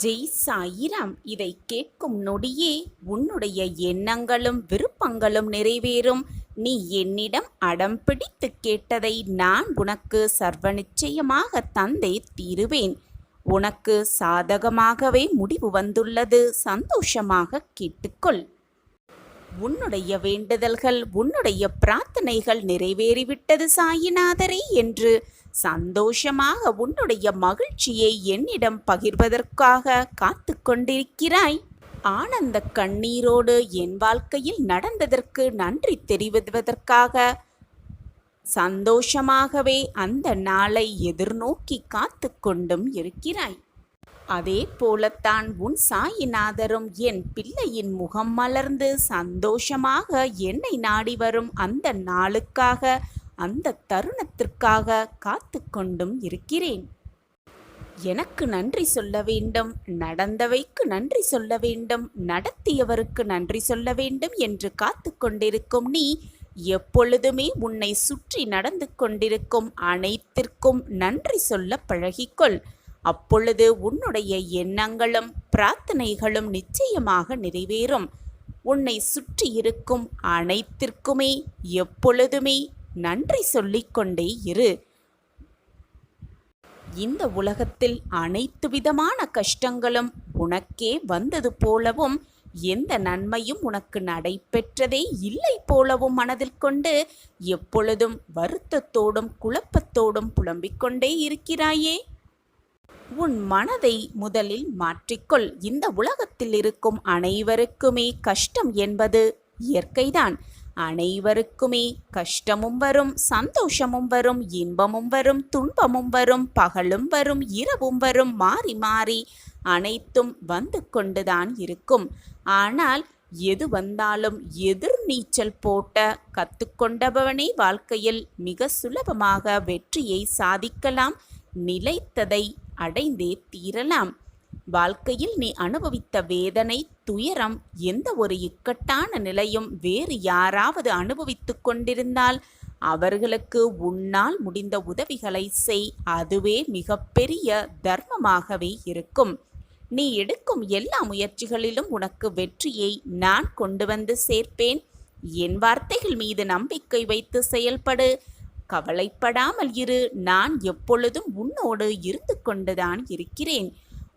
ஜெய் சாயிராம். இதை கேட்கும் நொடியே உன்னுடைய எண்ணங்களும் விருப்பங்களும் நிறைவேறும். நீ என்னிடம் அடம் பிடித்து கேட்டதை நான் உனக்கு சர்வ நிச்சயமாக தந்தே தீருவேன். உனக்கு சாதகமாகவே முடிவு வந்துள்ளது. சந்தோஷமாக கேட்டுக்கொள். உன்னுடைய வேண்டுதல்கள், உன்னுடைய பிரார்த்தனைகள் நிறைவேறிவிட்டது சாயிநாதரே என்று சந்தோஷமாக உன்னுடைய மகிழ்ச்சியை என்னிடம் பகிர்வதற்காக காத்து கொண்டிருக்கிறாய். ஆனந்த கண்ணீரோடு என் வாழ்க்கையில் நடந்ததற்கு நன்றி தெரிவிப்பதற்காக சந்தோஷமாகவே அந்த நாளை எதிர்நோக்கி காத்து கொண்டும் இருக்கிறாய். அதே போலத்தான் உன் சாயிநாதரும் என் பிள்ளையின் முகம் மலர்ந்து சந்தோஷமாக என்னை நாடி வரும் அந்த நாளுக்காக, அந்த தருணத்திற்காக காத்து கொண்டும் இருக்கிறேன். எனக்கு நன்றி சொல்ல வேண்டும், நடந்தவைக்கு நன்றி சொல்ல வேண்டும், நடத்தியவருக்கு நன்றி சொல்ல வேண்டும் என்று காத்து கொண்டிருக்கும் நீ எப்பொழுதுமே உன்னை சுற்றி நடந்து கொண்டிருக்கும் அனைத்திற்கும் நன்றி சொல்ல பழகிக்கொள். அப்பொழுது உன்னுடைய எண்ணங்களும் பிரார்த்தனைகளும் நிச்சயமாக நிறைவேறும். உன்னை சுற்றி இருக்கும் அனைத்திற்குமே எப்பொழுதுமே நன்றி சொல்லிக்கொண்டே இரு. இந்த உலகத்தில் அனைத்து விதமான கஷ்டங்களும் உனக்கே வந்தது போலவும், எந்த நன்மையும் உனக்கு நடைபெற்றதே இல்லை போலவும் மனதில் கொண்டு எப்பொழுதும் வருத்தத்தோடும் குழப்பத்தோடும் புலம்பிக் கொண்டே இருக்கிறாயே. உன் மனதை முதலில் மாற்றிக்கொள். இந்த உலகத்தில் இருக்கும் அனைவருக்குமே கஷ்டம் என்பது இயற்கைதான். அனைவருக்குமே கஷ்டமும் வரும், சந்தோஷமும் வரும், இன்பமும் வரும், துன்பமும் வரும், பகலும் வரும், இரவும் வரும், மாறி மாறி அனைத்தும் வந்து கொண்டுதான் இருக்கும். ஆனால் எது வந்தாலும் எதிர் நீச்சல் போட்ட கற்றுக்கொண்டவனே வாழ்க்கையில் மிக சுலபமாக வெற்றியை சாதிக்கலாம், நிலைத்ததை அடைந்தே தீரலாம். வாழ்க்கையில் நீ அனுபவித்த வேதனை, துயரம், எந்த ஒரு இக்கட்டான நிலையும் வேறு யாராவது அனுபவித்து கொண்டிருந்தால் அவர்களுக்கு உன்னால் முடிந்த உதவிகளை செய். அதுவே மிகப்பெரிய தர்மமாகவே இருக்கும். நீ எடுக்கும் எல்லா முயற்சிகளிலும் உனக்கு வெற்றியை நான் கொண்டு வந்து சேர்ப்பேன். என் வார்த்தைகள் மீது நம்பிக்கை வைத்து செயல்படு. கவலைப்படாமல் இரு. நான் எப்பொழுதும் உன்னோடு இருந்து கொண்டுதான் இருக்கிறேன்.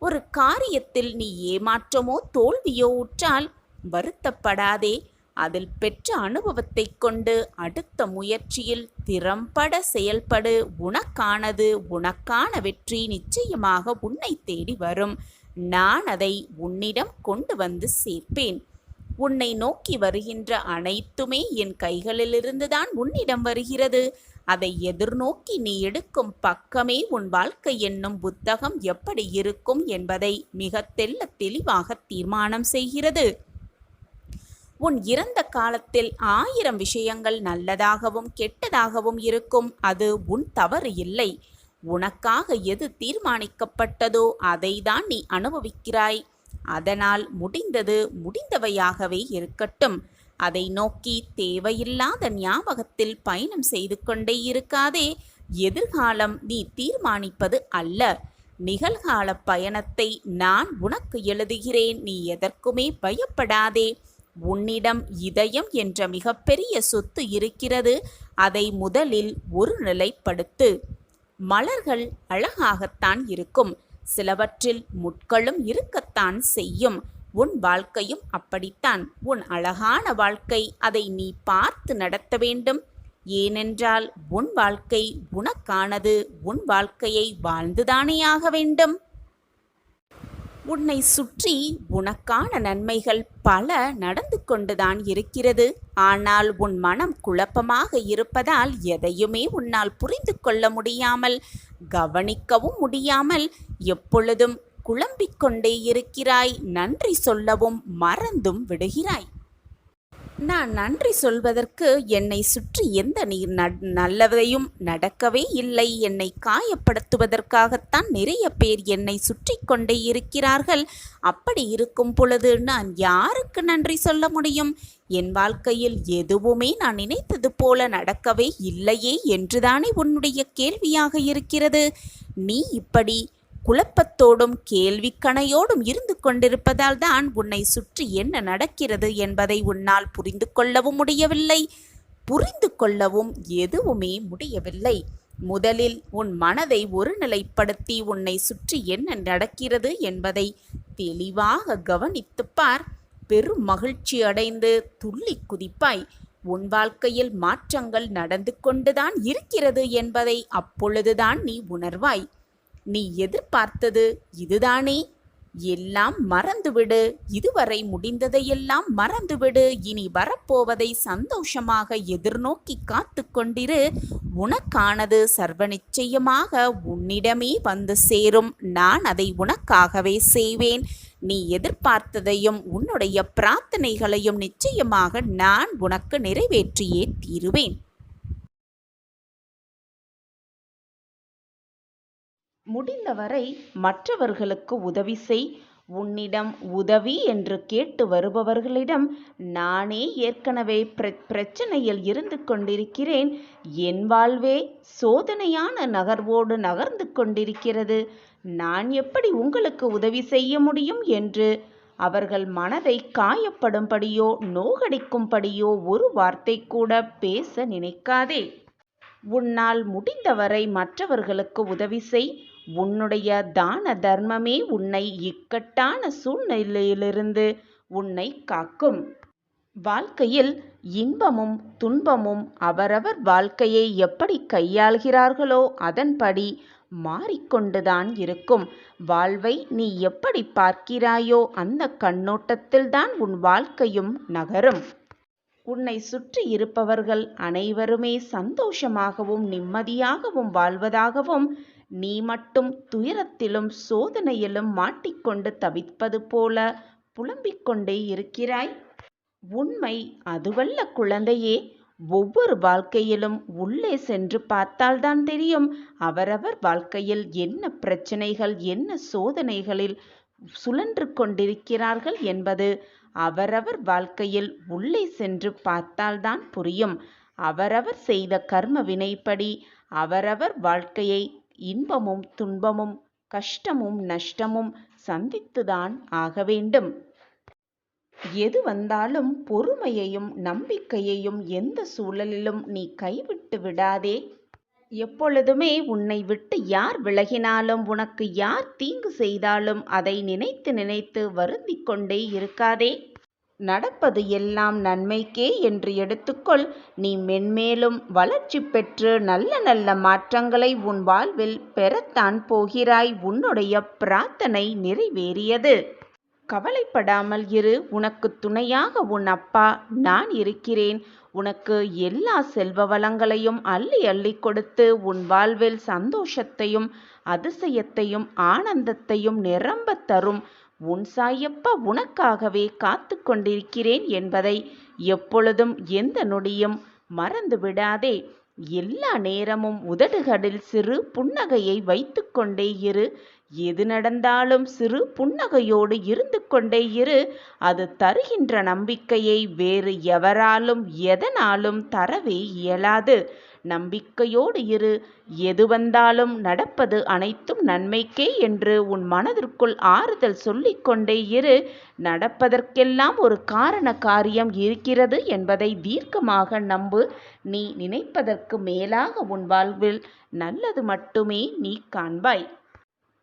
ஒரு காரியத்தில் நீ ஏமாற்றமோ தோல்வியோ உற்றால் வருத்தப்படாதே. அதில் பெற்ற அனுபவத்தை கொண்டு அடுத்த முயற்சியில் திறம்பட செயல்படு. உனக்கானது, உனக்கான வெற்றி நிச்சயமாக உன்னை தேடி வரும். நான் அதை உன்னிடம் கொண்டு வந்து சேர்ப்பேன். உன்னை நோக்கி வருகின்ற அனைத்துமே என் கைகளிலிருந்துதான் உன்னிடம் வருகிறது. அதை எதிர்நோக்கி நீ எடுக்கும் பக்கமே உன் வாழ்க்கை என்னும் புத்தகம் எப்படி இருக்கும் என்பதை மிக தெளிவாக தீர்மானம் செய்கிறது. உன் இறந்த காலத்தில் 1000 விஷயங்கள் நல்லதாகவும் கெட்டதாகவும் இருக்கும். அது உன் தவறு இல்லை. உனக்காக எது தீர்மானிக்கப்பட்டதோ அதை தான் நீ அனுபவிக்கிறாய். அதனால் முடிந்தது முடிந்தவையாகவே இருக்கட்டும். அதை நோக்கி தேவையில்லாத ஞாபகத்தில் பயணம் செய்து கொண்டே இருக்காதே. எதிர்காலம் நீ தீர்மானிப்பது அல்ல. நிகழ்கால பயணத்தை நான் உனக்கு எழுதுகிறேன். நீ எதற்குமே பயப்படாதே. உன்னிடம் இதயம் என்ற மிகப்பெரிய சொத்து இருக்கிறது. அதை முதலில் ஒரு நிலைப்படுத்து. மலர்கள் அழகாகத்தான் இருக்கும். சிலவற்றில் முட்களும் இருக்கத்தான் செய்யும். உன் வாழ்க்கையும் அப்படித்தான். உன் அழகான வாழ்க்கை, அதை நீ பார்த்து நடத்த வேண்டும். ஏனென்றால் உன் வாழ்க்கை உனக்கானது. உன் வாழ்க்கையை வாழ்ந்துதானே ஆக வேண்டும். உன்னை சுற்றி உனக்கான நன்மைகள் பல நடந்து கொண்டுதான் இருக்கிறது. ஆனால் உன் மனம் குழப்பமாக இருப்பதால் எதையுமே உன்னால் புரிந்து கொள்ள முடியாமல், கவனிக்கவும் முடியாமல் எப்பொழுதும் குழம்பிக் கொண்டே இருக்கிறாய். நன்றி சொல்லவும் மறந்தும் விடுகிறாய். நான் நன்றி சொல்வதற்கு என்னை சுற்றி எந்த நல்லதையும் நடக்கவே இல்லை. என்னை காயப்படுத்துவதற்காகத்தான் நிறைய பேர் என்னை சுற்றி கொண்டே இருக்கிறார்கள். அப்படி இருக்கும் பொழுது நான் யாருக்கு நன்றி சொல்ல முடியும்? என் வாழ்க்கையில் எதுவுமே நான் நினைத்தது போல நடக்கவே இல்லையே என்றுதானே உன்னுடைய கேள்வியாக இருக்கிறது. நீ இப்படி குழப்பத்தோடும் கேள்விக்கணையோடும் இருந்து கொண்டிருப்பதால் தான் உன்னை சுற்றி என்ன நடக்கிறது என்பதை உன்னால் புரிந்து கொள்ளவும் முடியவில்லை, புரிந்து கொள்ளவும் எதுவுமே முடியவில்லை. முதலில் உன் மனதை ஒருநிலைப்படுத்தி உன்னை சுற்றி என்ன நடக்கிறது என்பதை தெளிவாக கவனித்துப் பார். பெரும் மகிழ்ச்சி அடைந்து துள்ளி குதிப்பாய். உன் வாழ்க்கையில் மாற்றங்கள் நடந்து கொண்டுதான் இருக்கிறது என்பதை அப்பொழுதுதான் நீ உணர்வாய். நீ எதிர்பார்த்தது இதுதானே? எல்லாம் மறந்துவிடு. இதுவரை முடிந்ததையெல்லாம் மறந்துவிடு. இனி வரப்போவதை சந்தோஷமாக எதிர்நோக்கி காத்து கொண்டிரு. உனக்கானது சர்வ நிச்சயமாக உன்னிடமே வந்து சேரும். நான் அதை உனக்காகவே செய்வேன். நீ எதிர்பார்த்ததையும் உன்னுடைய பிரார்த்தனைகளையும் நிச்சயமாக நான் உனக்கு நிறைவேற்றியே தீருவேன். முடிந்தவரை மற்றவர்களுக்கு உதவி செய். உன்னிடம் உதவி என்று கேட்டு வருபவர்களிடம் நானே ஏற்கனவே பிரச்சனையில் இருந்து கொண்டிருக்கிறேன். என் வாழ்வே சோதனையான நகர்வோடு நகர்ந்து கொண்டிருக்கிறது. நான் எப்படி உங்களுக்கு உதவி செய்ய முடியும் என்று அவர்கள் மனதை காயப்படும்படியோ நோகடிக்கும்படியோ ஒரு வார்த்தை கூட பேச நினைக்காதே. உன்னால் முடிந்தவரை மற்றவர்களுக்கு உதவி செய். உன்னுடைய தான தர்மமே உன்னை இக்கட்டான சூழ்நிலையிலிருந்து உன்னை காக்கும். வாழ்க்கையில் இன்பமும் துன்பமும் அவரவர் வாழ்க்கையை எப்படி கையாள்கிறார்களோ அதன்படி மாறிக்கொண்டுதான் இருக்கும். வாழ்வை நீ எப்படி பார்க்கிறாயோ அந்த கண்ணோட்டத்தில்தான் உன் வாழ்க்கையும் நகரும். உன்னை சுற்றி இருப்பவர்கள் அனைவருமே சந்தோஷமாகவும் நிம்மதியாகவும் வாழ்வதாகவும், நீ மட்டும் துயரத்திலும் சோதனையிலும் மாட்டிக்கொண்டு தவிப்பது போல புலம்பிக் கொண்டே இருக்கிறாய். உண்மை அதுவல்ல குழந்தையே. ஒவ்வொரு வாழ்க்கையிலும் உள்ளே சென்று பார்த்தால்தான் தெரியும் அவரவர் வாழ்க்கையில் என்ன பிரச்சனைகள், என்ன சோதனைகளில் சுழன்று கொண்டிருக்கிறார்கள் என்பது. அவரவர் வாழ்க்கையில் உள்ளே சென்று பார்த்தால்தான் புரியும். அவரவர் செய்த கர்ம வினைப்படி அவரவர் வாழ்க்கையை இன்பமும் துன்பமும் கஷ்டமும் நஷ்டமும் சந்தித்துதான் ஆக வேண்டும். எது வந்தாலும் பொறுமையையும் நம்பிக்கையையும் எந்த சூழலிலும் நீ கைவிட்டு விடாதே. எப்பொழுதுமே உன்னை விட்டு யார் விலகினாலும், உனக்கு யார் தீங்கு செய்தாலும் அதை நினைத்து நினைத்து வருந்திக் கொண்டே இருக்காதே. நடப்பது எல்லாம் நன்மைக்கே என்று எடுத்துக்கொள். நீ மென்மேலும் வளர்ச்சி பெற்று நல்ல நல்ல மாற்றங்களை உன் வாழ்வில் பெறத்தான் போகிறாய். உன்னுடைய பிரார்த்தனை நிறைவேறியது. கவலைப்படாமல் இரு. உனக்கு துணையாக உன் அப்பா நான் இருக்கிறேன். உனக்கு எல்லா செல்வ வளங்களையும் அள்ளி அள்ளி கொடுத்து உன் வாழ்வில் சந்தோஷத்தையும் அதிசயத்தையும் ஆனந்தத்தையும் நிரம்ப தரும் உன் சாயப்பா உனக்காகவே காத்து கொண்டிருக்கிறேன் என்பதை எப்பொழுதும் எந்த நொடியும் மறந்து விடாதே. எல்லா நேரமும் உதடுகளில் சிறு புன்னகையை வைத்து கொண்டே இரு. எது நடந்தாலும் சிறு புன்னகையோடு இருந்து கொண்டே இரு. அது தருகின்ற நம்பிக்கையை வேறு எவராலும் எதனாலும் தரவே இயலாது. நம்பிக்கையோடு இரு. எது வந்தாலும் நடப்பது அனைத்தும் நன்மைக்கே என்று உன் மனதிற்குள் ஆறுதல் சொல்லிக்கொண்டே இரு. நடப்பதற்கெல்லாம் ஒரு காரண காரியம் இருக்கிறது என்பதை தீர்க்கமாக நம்பு. நீ நினைப்பதற்கு மேலாக உன் வாழ்வில் நல்லது மட்டுமே நீ காண்பாய்.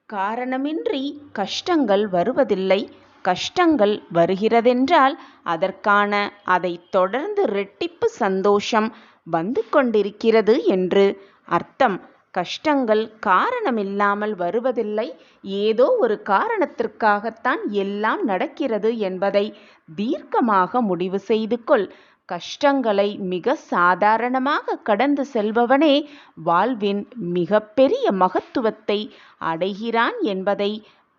காரணமின்றி கஷ்டங்கள் வருவதில்லை. கஷ்டங்கள் வருகிறதென்றால் அதற்கான அதை தொடர்ந்து இரட்டிப்பு சந்தோஷம் வந்து கொண்டிருக்கிறது என்று அர்த்தம். கஷ்டங்கள் காரணமில்லாமல் வருவதில்லை. ஏதோ ஒரு காரணத்திற்காகத்தான் எல்லாம் நடக்கிறது என்பதை தீர்க்கமாக முடிவு செய்து கொள். கஷ்டங்களை மிக சாதாரணமாக கடந்து செல்பவனே வாழ்வின் மிகப்பெரிய மகத்துவத்தை அடைகிறான் என்பதை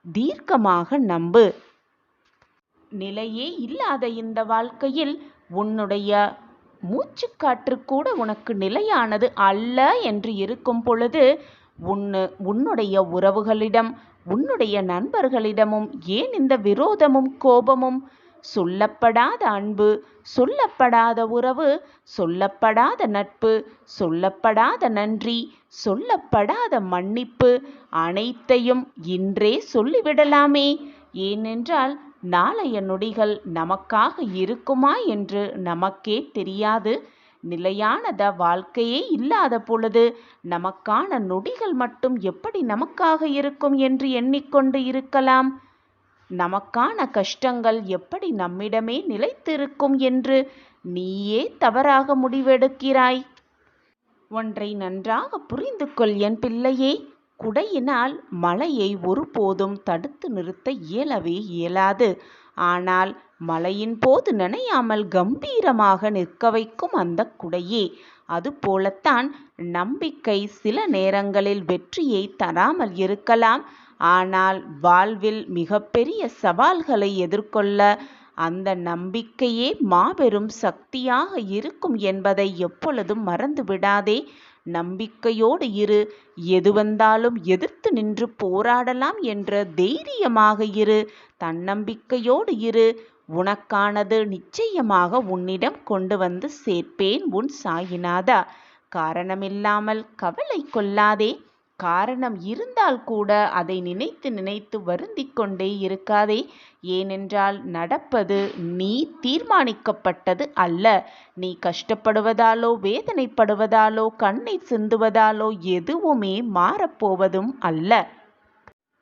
தீர்க்கமாக நம்பு. நிலையே இல்லாத இந்த வாழ்க்கையில் உன்னுடைய மூச்சுக்காற்று கூட உனக்கு நிலையானது அல்ல என்று இருக்கும் பொழுது உன்னுடைய உறவுகளிடம் உன்னுடைய நண்பர்களிடமும் ஏன் இந்த விரோதமும் கோபமும்? சொல்லப்படாத அன்பு, சொல்லப்படாத உறவு, சொல்லப்படாத நட்பு, சொல்லப்படாத நன்றி, சொல்லப்படாத மன்னிப்பு அனைத்தையும் இன்றே சொல்லிவிடலாமே. ஏனென்றால் நாளைய நொடிகள் நமக்காக இருக்குமா என்று நமக்கே தெரியாது. நிலையானத வாழ்க்கையே இல்லாத பொழுது நமக்கான நொடிகள் மட்டும் எப்படி நமக்காக இருக்கும் என்று எண்ணிக்கொண்டு இருக்கலாம்? நமக்கான கஷ்டங்கள் எப்படி நம்மிடமே நிலைத்திருக்கும் என்று நீயே தவறாக முடிவெடுக்கிறாய். ஒன்றை நன்றாக புரிந்து கொள் என் பிள்ளையே. குடையினால் மழையை ஒருபோதும் தடுத்து நிறுத்த இயலவே இயலாது. ஆனால் மழையின் போது நனையாமல் கம்பீரமாக நிற்க வைக்கும் அந்த குடையே. அதுபோலத்தான் நம்பிக்கை சில நேரங்களில் வெற்றியை தராமல் இருக்கலாம். ஆனால் வாழ்வில் மிகப்பெரிய சவால்களை எதிர்கொள்ள அந்த நம்பிக்கையே மாபெரும் சக்தியாக இருக்கும் என்பதை எப்பொழுதும் மறந்து விடாதே. நம்பிக்கையோடு இரு. எது வந்தாலும் எதிர்த்து நின்று போராடலாம் என்ற தைரியமாக இரு. தன்னம்பிக்கையோடு இரு. உனக்கானது நிச்சயமாக உன்னிடம் கொண்டு வந்து சேர்ப்பேன் உன் சாயிநாதா. காரணமில்லாமல் கவலை கொள்ளாதே. காரணம் இருந்தால் கூட அதை நினைத்து நினைத்து வருந்திக் கொண்டே இருக்காதே. ஏனென்றால் நடப்பது நீ தீர்மானிக்கப்பட்டது அல்ல. நீ கஷ்டப்படுவதாலோ வேதனைப்படுவதாலோ கண்ணீர் சிந்துவதாலோ எதுவுமே மாறப்போவதும் அல்ல.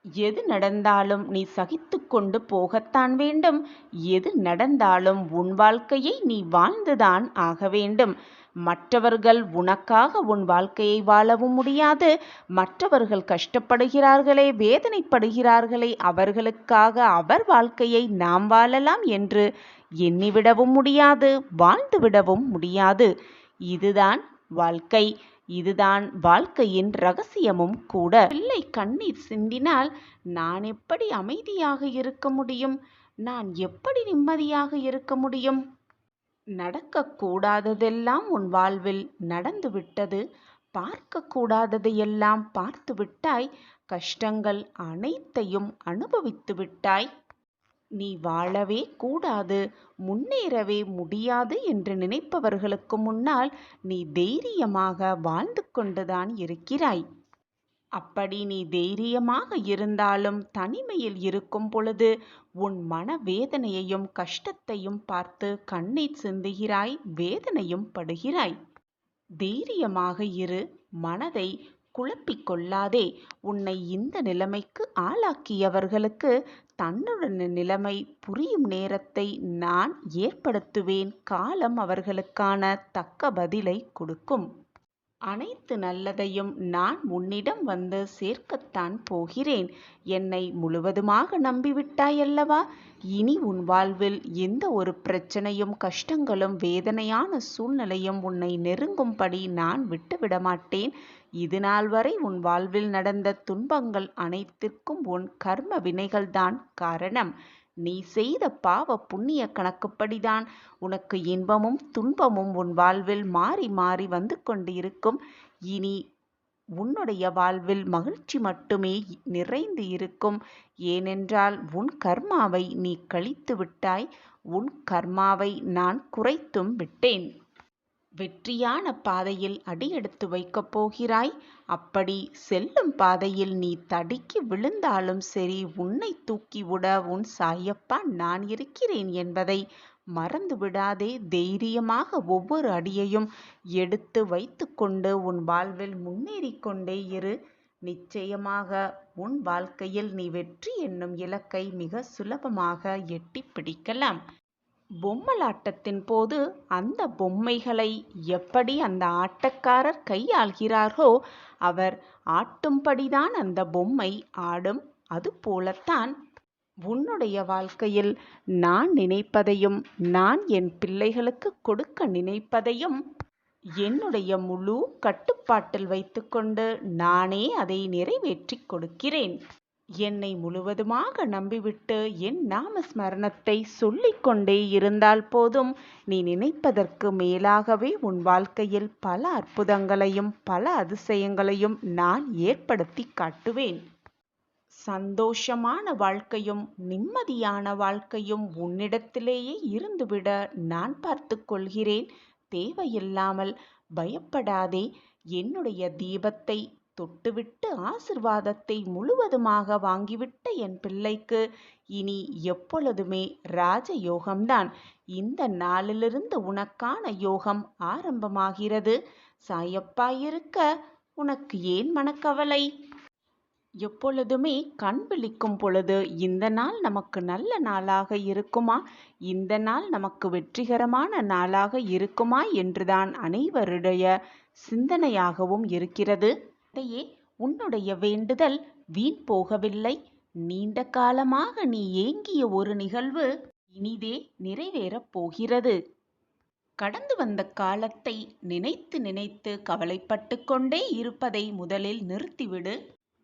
எது நடந்தாலும் நீ சகித்து கொண்டு போகத்தான் வேண்டும். எது நடந்தாலும் உன் வாழ்க்கையை நீ வாழ்ந்துதான் ஆக வேண்டும். மற்றவர்கள் உனக்காக உன் வாழ்க்கையை வாழவும் முடியாது. மற்றவர்கள் கஷ்டப்படுகிறார்களே, வேதனைப்படுகிறார்களே, அவர்களுக்காக அவர் வாழ்க்கையை நாம் வாழலாம் என்று எண்ணிவிடவும் முடியாது, வாழ்ந்துவிடவும் முடியாது. இதுதான் வாழ்க்கை. இதுதான் வாழ்க்கையின் ரகசியமும் கூட. பிள்ளை கண்ணீர் சிந்தினால் நான் எப்படி அமைதியாக இருக்க முடியும்? நான் எப்படி நிம்மதியாக இருக்க முடியும்? நடக்கக்கூடாததெல்லாம் உன் வாழ்வில் நடந்துவிட்டது. பார்க்கக்கூடாததையெல்லாம் பார்த்து விட்டாய். கஷ்டங்கள் அனைத்தையும் அனுபவித்து விட்டாய். நீ வாழவே கூடாது, முன்னேறவே முடியாது என்று நினைப்பவர்களுக்கு முன்னால் நீ தைரியமாக வாழ்ந்து கொண்டுதான் இருக்கிறாய். அப்படி நீ தைரியமாக இருந்தாலும் தனிமையில் இருக்கும் பொழுது உன் மனவேதனையையும் கஷ்டத்தையும் பார்த்து கண்ணீர் சிந்துகிறாய், வேதனையும் படுகிறாய். தைரியமாக இரு. மனதை குழப்பிக் கொள்ளாதே. உன்னை இந்த நிலைமைக்கு ஆளாக்கியவர்களுக்கு தன்னுடைய நிலைமை புரியும் நேரத்தை நான் ஏற்படுத்துவேன். காலம் அவர்களுக்கான தக்க பதிலை கொடுக்கும். அனைத்து நல்லதையும் நான் உன்னிடம் வந்து சேர்க்கத்தான் போகிறேன். என்னை முழுவதுமாக நம்பிவிட்டாயல்லவா? இனி உன் வாழ்வில் எந்த ஒரு பிரச்சனையும் கஷ்டங்களும் வேதனையான சூழ்நிலையும் உன்னை நெருங்கும்படி நான் விட்டுவிட மாட்டேன். இது நாள் வரை உன் வாழ்வில் நடந்த துன்பங்கள் அனைத்திற்கும் உன் கர்ம வினைகள்தான் காரணம். நீ செய்த பாவ புண்ணிய கணக்குப்படிதான் உனக்கு இன்பமும் துன்பமும் உன் வாழ்வில் மாறி மாறி வந்து கொண்டு இருக்கும். இனி உன்னுடைய வாழ்வில் மகிழ்ச்சி மட்டுமே நிறைந்து இருக்கும். ஏனென்றால் உன் கர்மாவை நீ கழித்து விட்டாய். உன் கர்மாவை நான் குறைத்தும் விட்டேன். வெற்றியான பாதையில் அடியெடுத்து வைக்கப் போகிறாய். அப்படி செல்லும் பாதையில் நீ தடுக்கி விழுந்தாலும் சரி, உன்னை தூக்கிவிட உன் சாயப்பா நான் இருக்கிறேன் என்பதை மறந்து விடாதே. தைரியமாக ஒவ்வொரு அடியையும் எடுத்து வைத்து கொண்டு உன் வாழ்வில் முன்னேறிக்கொண்டே இரு. நிச்சயமாக உன் வாழ்க்கையில் நீ வெற்றி என்னும் இலக்கை மிக சுலபமாக எட்டி பிடிக்கலாம். பொம்மலாட்டத்தின் போது அந்த பொம்மைகளை எப்படி அந்த ஆட்டக்காரர் கையாள்கிறாரோ அவர் ஆட்டும்படிதான் அந்த பொம்மை ஆடும். அதுபோலத்தான் உன்னுடைய வாழ்க்கையில் நான் நினைப்பதையும் நான் என் பிள்ளைகளுக்கு கொடுக்க நினைப்பதையும் என்னுடைய முழு கட்டுப்பாட்டில் வைத்துக்கொண்டு நானே அதை நிறைவேற்றி கொடுக்கிறேன். என்னை முழுவதுமாக நம்பிவிட்டு என் நாமஸ்மரணத்தை சொல்லிக்கொண்டே இருந்தால் போதும். நீ நினைப்பதற்கு மேலாகவே உன் வாழ்க்கையில் பல அற்புதங்களையும் பல அதிசயங்களையும் நான் ஏற்படுத்தி காட்டுவேன். சந்தோஷமான வாழ்க்கையும் நிம்மதியான வாழ்க்கையும் உன்னிடத்திலேயே இருந்துவிட நான் பார்த்து கொள்கிறேன். தேவையில்லாமல் பயப்படாதே. என்னுடைய தீபத்தை தொட்டுவிட்டு ஆசிர்வாதத்தை முழுவதுமாக வாங்கிவிட்ட என் பிள்ளைக்கு இனி எப்பொழுதுமே ராஜயோகம்தான். இந்த நாளிலிருந்து உனக்கான யோகம் ஆரம்பமாகிறது. சாயப்பா இருக்க உனக்கு ஏன் மனக்கவலை? எப்பொழுதுமே கண் விழிக்கும் பொழுது இந்த நாள் நமக்கு நல்ல நாளாக இருக்குமா, இந்த நாள் நமக்கு வெற்றிகரமான நாளாக இருக்குமா என்றுதான் அனைவருடைய சிந்தனையாகவும் இருக்கிறது. அதையே உன்னுடைய வேண்டுதல் வீண் போகவில்லை. நீண்ட காலமாக நீ ஏங்கிய ஒரு நிகழ்வு இனிதே நிறைவேறப் போகிறது. கடந்து வந்த காலத்தை நினைத்து நினைத்து கவலைப்பட்டு கொண்டே இருப்பதை முதலில் நிறுத்திவிடு.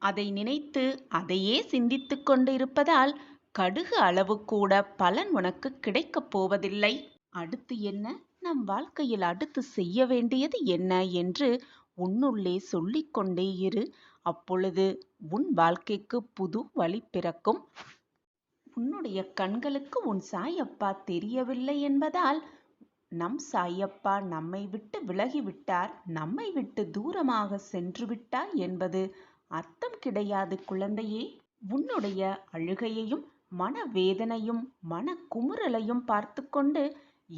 அதை நினைத்து அதையே சிந்தித்து கொண்டு இருப்பதால் கடுகு அளவு கூட பலன் உனக்கு கிடைக்கப் போவதில்லை. அடுத்து என்ன, நம் வாழ்க்கையில் அடுத்து செய்ய வேண்டியது என்ன என்று உன்னுள்ளே சொல்லிக்கொண்டே இரு. அப்பொழுது உன் வாழ்க்கைக்கு புது வழி பிறக்கும். உன்னுடைய கண்களுக்கு உன் சாயப்பா தெரியவில்லை என்பதால் நம் சாயப்பா நம்மை விட்டு விலகிவிட்டார், நம்மை விட்டு தூரமாக சென்று விட்டார் என்பது அர்த்தம் கிடையாது குழந்தையே. உன்னுடைய அழுகையையும் மனவேதனையும் மன குமுறலையும் பார்த்து கொண்டு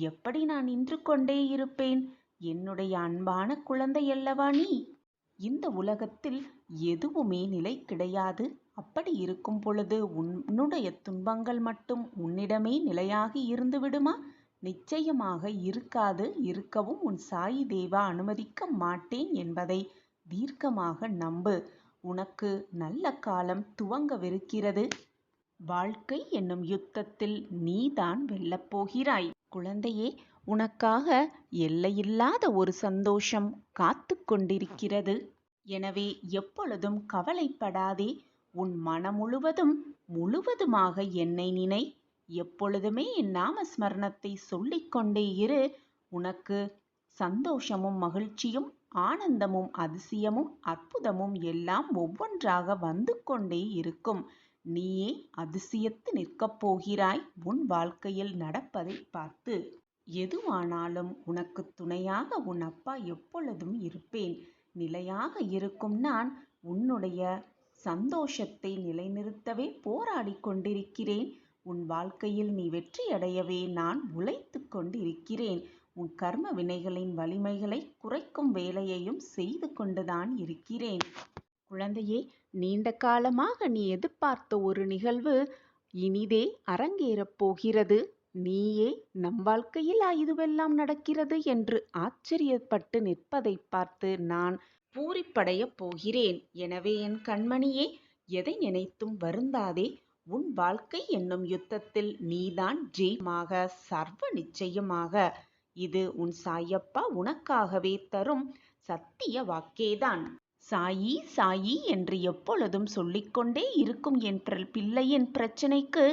எப்படி நான் நின்று கொண்டே இருப்பேன்? என்னுடைய அன்பான குழந்தையல்லவா நீ? இந்த உலகத்தில் எதுவுமே நிலை கிடையாது. அப்படி இருக்கும் பொழுது உன்னுடைய துன்பங்கள் மட்டும் உன்னிடமே நிலையாகி இருந்து விடுமா? நிச்சயமாக இருக்காது. இருக்கவும் உன் சாயி தேவா அனுமதிக்க மாட்டேன் என்பதை தீர்க்கமாக நம்பு. உனக்கு நல்ல காலம் துவங்கவிருக்கிறது. வாழ்க்கை என்னும் யுத்தத்தில் நீதான் வெல்லப் போகிறாய். குழந்தையே, உனக்காக எல்லையில்லாத ஒரு சந்தோஷம் காத்து கொண்டிருக்கிறது. எனவே எப்பொழுதும் கவலைப்படாதே. உன் மனம் முழுவதுமாக என்னை நினை. எப்பொழுதுமே என் நாமஸ்மரணத்தை சொல்லிக்கொண்டே இரு. உனக்கு சந்தோஷமும் மகிழ்ச்சியும் ஆனந்தமும் அதிசயமும் அற்புதமும் எல்லாம் ஒவ்வொன்றாக வந்து கொண்டே இருக்கும். நீயே அதிசயத்து நிற்கப் போகிறாய் உன் வாழ்க்கையில் நடப்பதை பார்த்து. எதுவானாலும் உனக்கு துணையாக உன் அப்பா எப்பொழுதும் இருப்பேன். நிலையாக இருக்கும் நான் உன்னுடைய சந்தோஷத்தை நிலைநிறுத்தவே போராடி கொண்டிருக்கிறேன். உன் வாழ்க்கையில் நீ வெற்றியடையவே நான் உழைத்து கொண்டிருக்கிறேன். உன் கர்ம வினைகளின் வலிமைகளை குறைக்கும் வேலையையும் செய்து கொண்டுதான் இருக்கிறேன். குழந்தையே, நீண்ட காலமாக நீ எதிர்பார்த்த ஒரு நிகழ்வு இனிதே அரங்கேறப் போகிறது. நீயே நம் வாழ்க்கையில் இதுவெல்லாம் நடக்கிறது என்று ஆச்சரியப்பட்டு நிற்பதை பார்த்து நான் பூரிப்படையப் போகிறேன். எனவே என் கண்மணியே, எதை நினைத்தும் வருந்தாதே. உன் வாழ்க்கை என்னும் யுத்தத்தில் நீதான் ஜெயமாக சர்வ நிச்சயமாக. இது உன் சாயப்பா உனக்காகவே தரும் சத்திய வாக்கேதான். சாயி சாயி என்று எப்பொழுதும் சொல்லிக்கொண்டே இருக்கும் என் பிள்ளையின் பிரச்சனைக்கு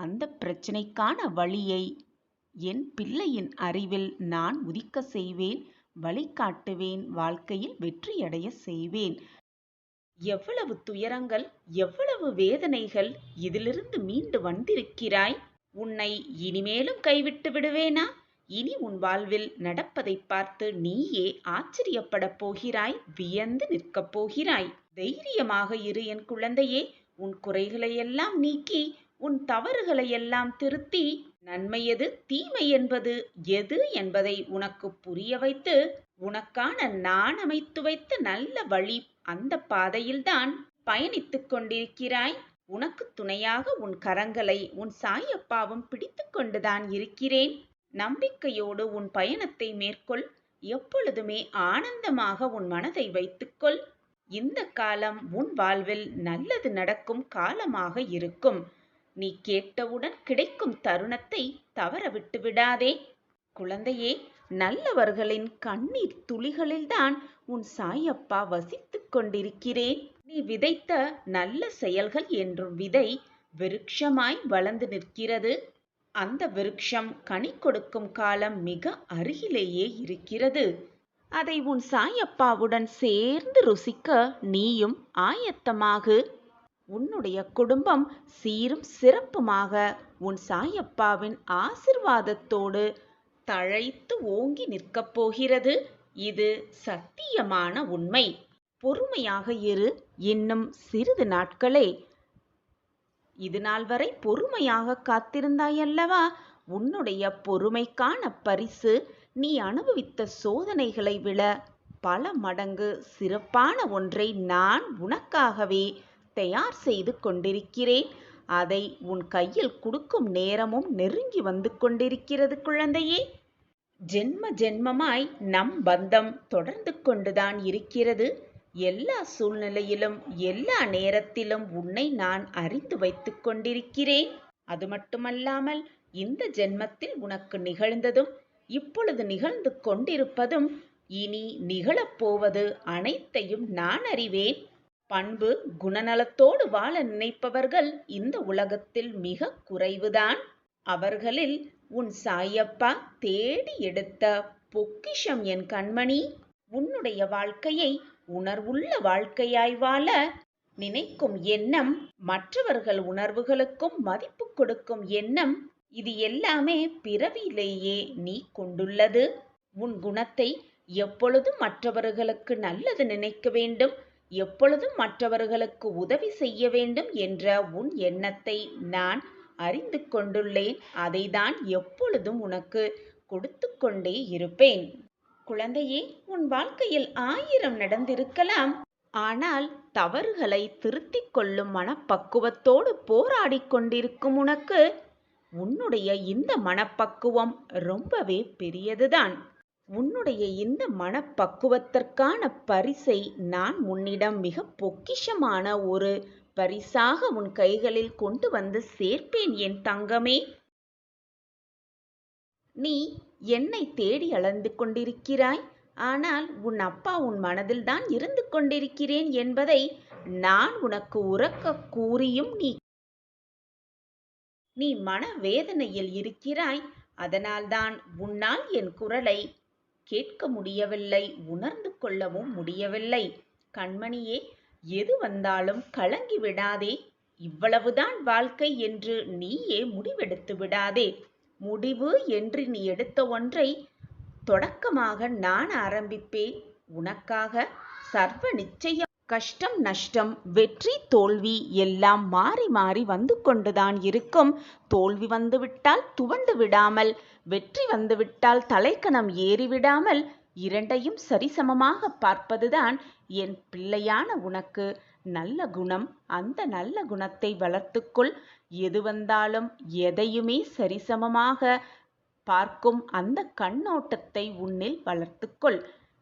அந்த பிரச்சனைக்கான வழியை என் பிள்ளையின் அறிவில் நான் உதிக்க செய்வேன், வழிகாட்டுவேன், வாழ்க்கையில் வெற்றியடைய செய்வேன். எவ்வளவு துயரங்கள், எவ்வளவு வேதனைகள், இதிலிருந்து மீண்டு வந்திருக்கிறாய். உன்னை இனிமேலும் கைவிட்டு விடுவேனா? இனி உன் வாழ்வில் நடப்பதை பார்த்து நீயே ஆச்சரியப்படப் போகிறாய், வியந்து நிற்கப் போகிறாய். தைரியமாக இரு என் குழந்தையே. உன் குறைகளையெல்லாம் நீக்கி உன் தவறுகளையெல்லாம் திருத்தி நன்மை எது தீமை என்பது எது என்பதை உனக்கு புரிய வைத்து உனக்கான நான் அமைத்து வைத்த நல்ல வழி அந்த பாதையில்தான் பயணித்துக் கொண்டிருக்கிறாய். உனக்கு துணையாக உன் கரங்களை உன் சாயப்பாவும் பிடித்து கொண்டுதான் இருக்கிறேன். நம்பிக்கையோடு உன் பயணத்தை மேற்கொள். எப்பொழுதுமே ஆனந்தமாக உன் மனதை வைத்துக்கொள். இந்த காலம் உன் வாழ்வில் நல்லது நடக்கும் காலமாக இருக்கும். நீ கேட்டவுடன் கிடைக்கும் தருணத்தை தவற விட்டு விடாதே. குழந்தையே, நல்லவர்களின் கண்ணீர் துளிகளில்தான் உன் சாயப்பா வசித்துக் கொண்டிருக்கிறேன். நீ விதைத்த நல்ல செயல்கள் என்றும் விதை விருட்சமாய் வளர்ந்து நிற்கிறது. அந்த விருட்சம் கனி கொடுக்கும் காலம் மிக அருகிலேயே இருக்கிறது. அதை உன் சாயப்பாவுடன் சேர்ந்து ருசிக்க நீயும் ஆயத்தமாகு. உன்னுடைய குடும்பம் சீரும் சிறப்புமாக உன் சாயப்பாவின் ஆசிர்வாதத்தோடு தழைத்து ஓங்கி நிற்கப் போகிறது. இது சத்தியமான உண்மை. பொறுமையாக இரு. இன்னும் சிறிது நாட்களே. இது நாள் வரை பொறுமையாக காத்திருந்தாயல்லவா? உன்னுடைய பொறுமைக்கான பரிசு நீ அனுபவித்த சோதனைகளை விட பல மடங்கு சிறப்பான ஒன்றை நான் உனக்காகவே தயார் செய்து கொண்டிருக்கிறேன். அதை உன் கையில் கொடுக்கும் நேரமும் நெருங்கி வந்து கொண்டிருக்கிறது குழந்தையே. ஜென்ம ஜென்மமாய் நம் பந்தம் தொடர்ந்து கொண்டுதான் இருக்கிறது. எல்லா சூழ்நிலையிலும் எல்லா நேரத்திலும் உன்னை நான் அறிந்து வைத்துக் கொண்டிருக்கிறேன். அது மட்டுமல்லாமல் இந்த ஜென்மத்தில் உனக்கு நிகழ்ந்ததும் இப்பொழுது நிகழ்ந்து கொண்டிருப்பதும் இனி நிகழப்போவது அனைத்தையும் நான் அறிவேன். பண்பு குணநலத்தோடு வாழ நினைப்பவர்கள் இந்த உலகத்தில் மிக குறைவுதான். அவர்களில் உன் சாயப்பா தேடி எடுத்த பொக்கிஷம் என் கண்மணி. உன்னுடைய வாழ்க்கையை உணர்வுள்ள வாழ்க்கையாய் வாழ நினைக்கும் எண்ணம், மற்றவர்கள் உணர்வுகளுக்கும் மதிப்பு கொடுக்கும் எண்ணம், இது எல்லாமே பிறவியிலேயே நீ கொண்டுள்ளது. உன் குணத்தை எப்பொழுதும் மற்றவர்களுக்கு நல்லது நினைக்க வேண்டும், எப்பொழுதும் மற்றவர்களுக்கு உதவி செய்ய வேண்டும் என்ற உன் எண்ணத்தை நான் அறிந்து கொண்டுள்ளேன். அதைதான் எப்பொழுதும் உனக்கு கொடுத்து கொண்டே இருப்பேன். குழந்தையே, உன் வாழ்க்கையில் 1000 நடந்திருக்கலாம். ஆனால் தவறுகளை திருத்திக் கொள்ளும் மனப்பக்குவத்தோடு போராடி கொண்டிருக்கும் உனக்கு உன்னுடைய இந்த மனப்பக்குவம் ரொம்பவே பெரியதுதான். உன்னுடைய இந்த மனப்பக்குவத்திற்கான பரிசை நான் உன்னிடம் மிக பொக்கிஷமான ஒரு பரிசாக உன் கைகளில் கொண்டு வந்து சேர்ப்பேன் என் தங்கமே. நீ என்னை தேடி அலைந்து கொண்டிருக்கிறாய். ஆனால் உன் அப்பா உன் மனதில் தான் இருந்து கொண்டிருக்கிறேன் என்பதை நான் உனக்கு உரக்க கூறியும் நீ மனவேதனையில் இருக்கிறாய். அதனால்தான் உன்னால் என் குரலை கேட்க முடியவில்லை, உணர்ந்து கொள்ளவும் முடியவில்லை. கண்மணியே, எது வந்தாலும் கலங்கி விடாதே. இவ்வளவுதான் வாழ்க்கை என்று நீயே முடிவெடுத்து விடாதே. முடிவு என்று நீ எடுத்த ஒன்றை தொடக்கமாக நான் ஆரம்பிப்பேன் உனக்காக. சர்வ நிச்சயம் கஷ்டம் நஷ்டம் வெற்றி தோல்வி எல்லாம் மாறி மாறி வந்து கொண்டுதான் இருக்கும். தோல்வி வந்துவிட்டால் துவண்டு விடாமல், வெற்றி வந்துவிட்டால் தலைக்கணம் ஏறிவிடாமல், இரண்டையும் சரிசமமாக பார்ப்பதுதான் என் பிள்ளையான உனக்கு நல்ல குணம். அந்த நல்ல குணத்தை வளர்த்துக்கொள். எது வந்தாலும் எதையுமே சரிசமமாக பார்க்கும் அந்த கண்ணோட்டத்தை உன்னில் வளர்த்துக்கொள்.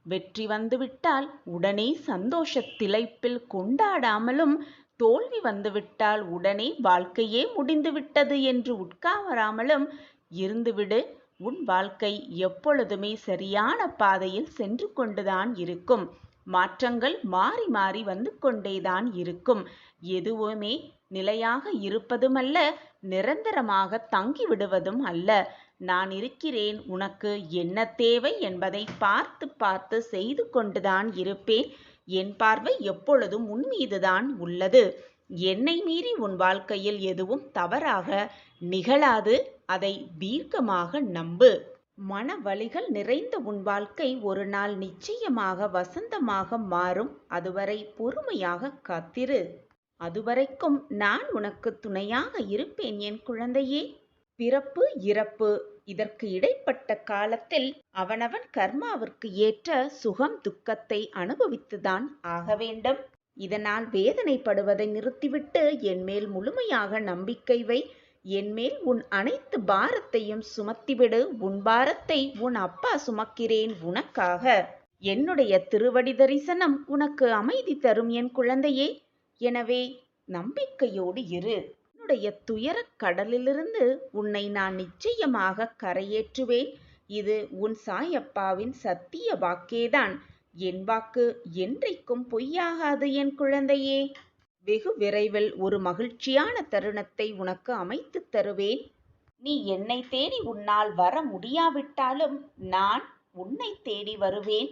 வெற்றி வந்துவிட்டால் உடனே சந்தோஷ திளைப்பில் கொண்டாடாமலும், தோல்வி வந்துவிட்டால் உடனே வாழ்க்கையே முடிந்துவிட்டது என்று உட்காராமலும் இருந்துவிடு. உன் வாழ்க்கை எப்பொழுதுமே சரியான பாதையில் சென்று கொண்டுதான் இருக்கும். மாற்றங்கள் மாறி மாறி வந்து கொண்டேதான் இருக்கும். எதுவுமே நிலையாக இருப்பதுமல்ல, நிரந்தரமாக தங்கிவிடுவதும் அல்ல. நான் இருக்கிறேன். உனக்கு என்ன தேவை என்பதை பார்த்து பார்த்து செய்து கொண்டுதான் இருப்பேன். என் பார்வை எப்பொழுதும் உன் மீதுதான் உள்ளது. என்னை மீறி உன் வாழ்க்கையில் எதுவும் தவறாக நிகழாது. அதை தீர்க்கமாக நம்பு. மன வலிகள் நிறைந்த உன் வாழ்க்கை ஒரு நாள் நிச்சயமாக வசந்தமாக மாறும். அதுவரை பொறுமையாக காத்திரு. அதுவரைக்கும் நான் உனக்கு துணையாக இருப்பேன் என் குழந்தையே. பிறப்பு இறப்பு இதற்கு இடைப்பட்ட காலத்தில் அவனவன் கர்மாவிற்கு ஏற்ற சுகம் துக்கத்தை அனுபவித்துதான் ஆக வேண்டும். இதனால் வேதனைப்படுவதை நிறுத்திவிட்டு என்மேல் முழுமையாக நம்பிக்கை வை. என்மேல் உன் அனைத்து பாரத்தையும் சுமத்திவிடு. உன் பாரத்தை உன் அப்பா சுமக்கிறேன் உனக்காக. என்னுடைய திருவடி தரிசனம் உனக்கு அமைதி தரும் என் குழந்தையே. எனவே நம்பிக்கையோடு இரு. உன்னுடைய துயரக் கடலிலிருந்து உன்னை நான் நிச்சயமாக கரையேற்றுவேன். இது உன் சாயப்பாவின் சத்திய வாக்கேதான். என் வாக்கு என்றைக்கும் பொய்யாகாது என் குழந்தையே. வெகு விரைவில் ஒரு மகிழ்ச்சியான தருணத்தை உனக்கு அமைத்து தருவேன். நீ என்னை தேடி உன்னால் வர முடியாவிட்டாலும் நான் உன்னை தேடி வருவேன்.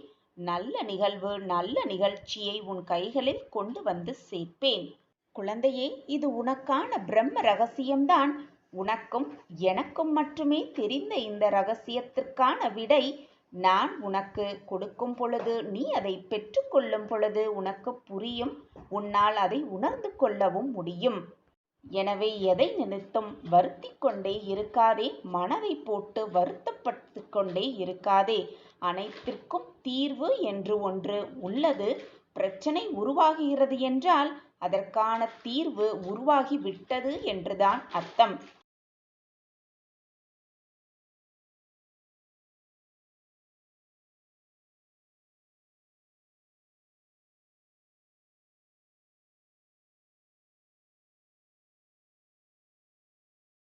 நல்ல நிகழ்வு நல்ல நிகழ்ச்சியை உன் கைகளில் கொண்டு வந்து சேர்ப்பேன். குழந்தையே, இது உனக்கான பிரம்ம ரகசியம்தான். உனக்கும் எனக்கும் மட்டுமே தெரிந்த இந்த ரகசியத்திற்கான விடை நான் உனக்கு கொடுக்கும் பொழுது, நீ அதை பெற்றுக்கொள்ளும் பொழுது உனக்கு புரியும். உன்னால் அதை உணர்ந்து கொள்ளவும் முடியும். எனவே எதை நினைத்தும் வருத்திக் கொண்டே இருக்காதே, மனதை போட்டு வருத்தப்பட்டு கொண்டே இருக்காதே. அனைத்திற்கும் தீர்வு என்று ஒன்று உள்ளது. பிரச்சனை உருவாகுகிறது என்றால் அதற்கான தீர்வு உருவாகி விட்டது என்றுதான் அர்த்தம்.